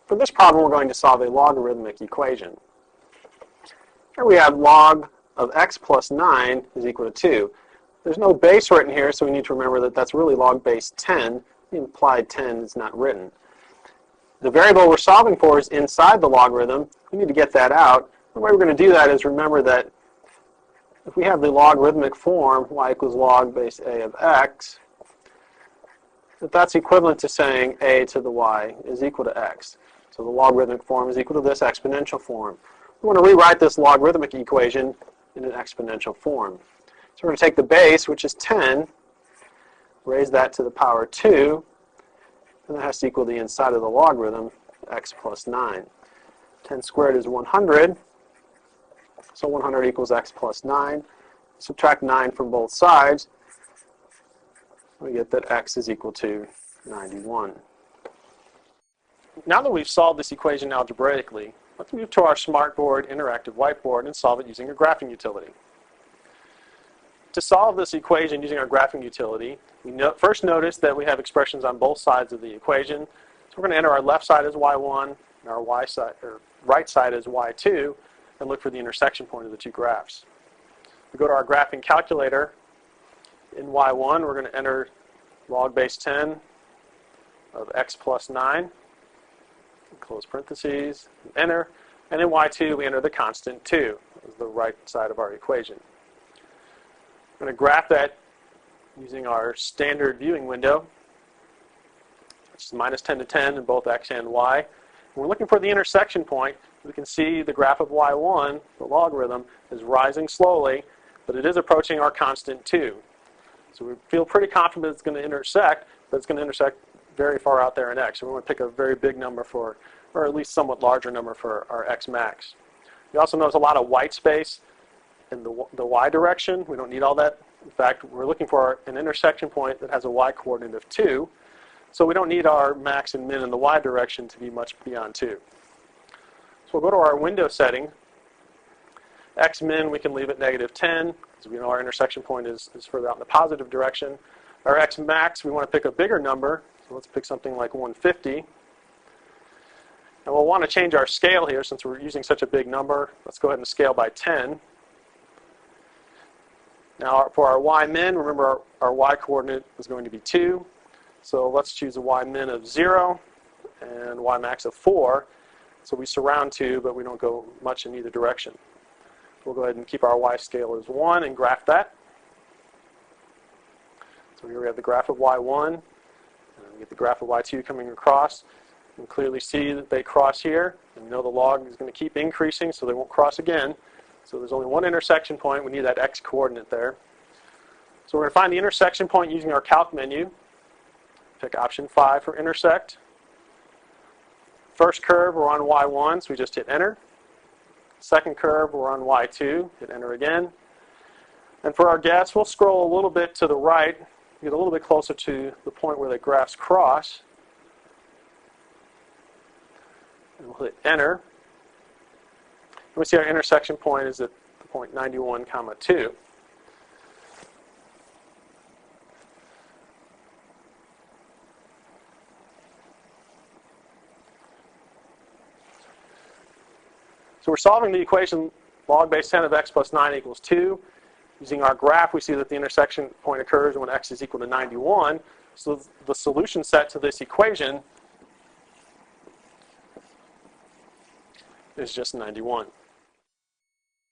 For this problem, we're going to solve a logarithmic equation. Here we have log of x plus 9 is equal to 2. There's no base written here, so we need to remember that that's really log base 10. The implied 10 is not written. The variable we're solving for is inside the logarithm. We need to get that out. The way we're going to do that is remember that if we have the logarithmic form, y equals log base a of x, that's equivalent to saying a to the y is equal to x. So the logarithmic form is equal to this exponential form. We want to rewrite this logarithmic equation in an exponential form. So we're going to take the base, which is 10, raise that to the power 2, and that has to equal the inside of the logarithm, x plus 9. 10 squared is 100, so 100 equals x plus 9. Subtract 9 from both sides, we get that x is equal to 91. Now that we've solved this equation algebraically, let's move to our smartboard interactive whiteboard and solve it using a graphing utility. To solve this equation using our graphing utility, we first notice that we have expressions on both sides of the equation. So we're going to enter our left side as y1 and our right side as y2 and look for the intersection point of the two graphs. We go to our graphing calculator. In y1, we're going to enter log base 10 of x plus 9, close parentheses, enter. And in y2, we enter the constant 2 as the right side of our equation. We're going to graph that using our standard viewing window, which is minus 10 to 10 in both x and y. And we're looking for the intersection point. We can see the graph of y1, the logarithm, is rising slowly, but it is approaching our constant 2. So we feel pretty confident it's going to intersect, but it's going to intersect very far out there in x. So we want to pick a very big number for, or at least somewhat larger number for our x max. You also notice a lot of white space in the y direction. We don't need all that. In fact, we're looking for an intersection point that has a y coordinate of 2. So we don't need our max and min in the y direction to be much beyond 2. So we'll go to our window setting. X min we can leave at negative 10, because we know our intersection point is further out in the positive direction. Our x max, we want to pick a bigger number, so let's pick something like 150. And we'll want to change our scale here since we're using such a big number. Let's go ahead and scale by 10. Now for our y min, remember our y coordinate is going to be 2. So let's choose a y min of 0 and y max of 4. So we surround 2, but we don't go much in either direction. We'll go ahead and keep our y scale as 1 and graph that. So here we have the graph of y1. And we get the graph of y2 coming across. You can clearly see that they cross here. And we know the log is going to keep increasing, so they won't cross again. So there's only one intersection point. We need that x coordinate there. So we're going to find the intersection point using our calc menu. Pick option 5 for intersect. First curve, we're on y1, so we just hit enter. Second curve, we're on y2, hit enter again. And for our guess, we'll scroll a little bit to the right, get a little bit closer to the point where the graphs cross. And we'll hit enter. And we see our intersection point is at the point 91, 2. So we're solving the equation log base 10 of x plus 9 equals 2. Using our graph, we see that the intersection point occurs when x is equal to 91. So the solution set to this equation is just 91.